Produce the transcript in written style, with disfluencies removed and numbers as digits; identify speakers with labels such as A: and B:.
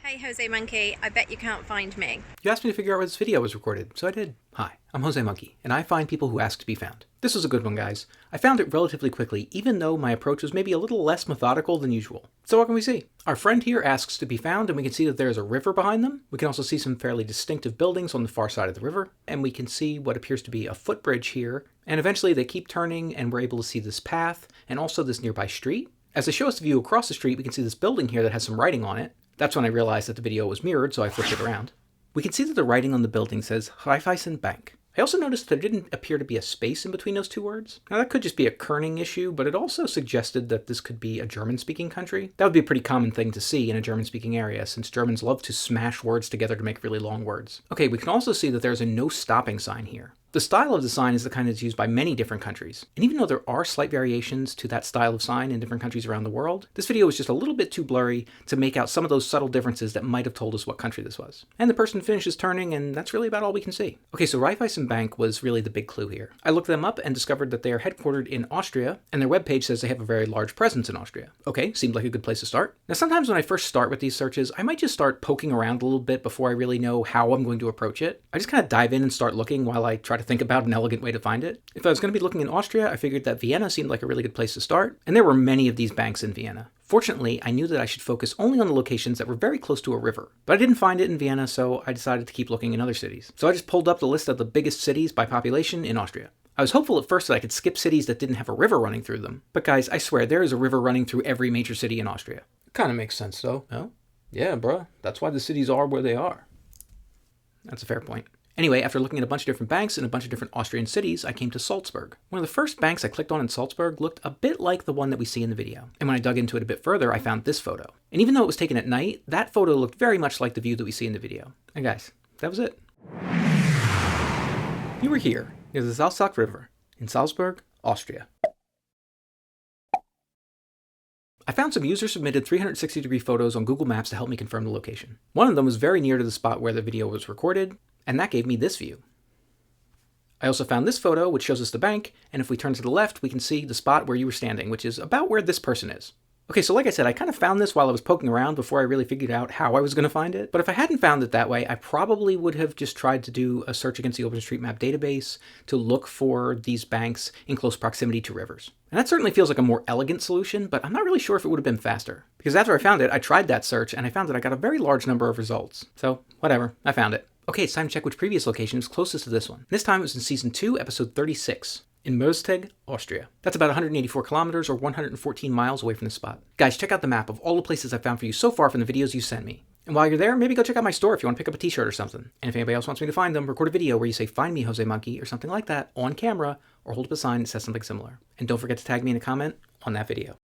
A: Hey Jose Monkey, I bet you can't find me.
B: You asked me to figure out where this video was recorded, so I did. Hi, I'm Jose Monkey, and I find people who ask to be found. This was a good one, guys. I found it relatively quickly, even though my approach was maybe a little less methodical than usual. So what can we see? Our friend here asks to be found, and we can see that there is a river behind them. We can also see some fairly distinctive buildings on the far side of the river, and we can see what appears to be a footbridge here. And eventually they keep turning, and we're able to see this path, and also this nearby street. As they show us the view across the street, we can see this building here that has some writing on it. That's when I realized that the video was mirrored, so I flipped it around. We can see that the writing on the building says Raiffeisen Bank. I also noticed there didn't appear to be a space in between those two words. Now that could just be a kerning issue, but it also suggested that this could be a German-speaking country. That would be a pretty common thing to see in a German-speaking area, since Germans love to smash words together to make really long words. Okay, we can also see that there's a no stopping sign here. The style of the sign is the kind that's used by many different countries. And even though there are slight variations to that style of sign in different countries around the world, this video was just a little bit too blurry to make out some of those subtle differences that might have told us what country this was. And the person finishes turning, and that's really about all we can see. Okay, so Raiffeisen Bank was really the big clue here. I looked them up and discovered that they are headquartered in Austria, and their webpage says they have a very large presence in Austria. Okay, seemed like a good place to start. Now sometimes when I first start with these searches, I might just start poking around a little bit before I really know how I'm going to approach it. I just kind of dive in and start looking while I try to think about an elegant way to find it. If I was going to be looking in Austria, I figured that Vienna seemed like a really good place to start, and there were many of these banks in Vienna. Fortunately, I knew that I should focus only on the locations that were very close to a river, but I didn't find it in Vienna, so I decided to keep looking in other cities. So I just pulled up the list of the biggest cities by population in Austria. I was hopeful at first that I could skip cities that didn't have a river running through them, but guys, I swear there is a river running through every major city in Austria. Kind of makes sense though, no? Yeah, bruh, that's why the cities are where they are. That's a fair point. Anyway, after looking at a bunch of different banks in a bunch of different Austrian cities, I came to Salzburg. One of the first banks I clicked on in Salzburg looked a bit like the one that we see in the video. And when I dug into it a bit further, I found this photo. And even though it was taken at night, that photo looked very much like the view that we see in the video. And guys, that was it. You were here, near the Salzburg River, in Salzburg, Austria. I found some user-submitted 360-degree photos on Google Maps to help me confirm the location. One of them was very near to the spot where the video was recorded, and that gave me this view. I also found this photo, which shows us the bank, and if we turn to the left, we can see the spot where you were standing, which is about where this person is. Okay, so like I said, I kind of found this while I was poking around before I really figured out how I was going to find it. But if I hadn't found it that way, I probably would have just tried to do a search against the OpenStreetMap database to look for these banks in close proximity to rivers. And that certainly feels like a more elegant solution, but I'm not really sure if it would have been faster. Because after I found it, I tried that search, and I found that I got a very large number of results. So, whatever, I found it. Okay, it's time to check which previous location is closest to this one. This time it was in Season 2, Episode 36. In Mözteg, Austria. That's about 184 kilometers or 114 miles away from this spot. Guys, check out the map of all the places I've found for you so far from the videos you sent me. And while you're there, maybe go check out my store if you want to pick up a t-shirt or something. And if anybody else wants me to find them, record a video where you say, "Find me, Jose Monkey," or something like that on camera, or hold up a sign that says something similar. And don't forget to tag me in a comment on that video.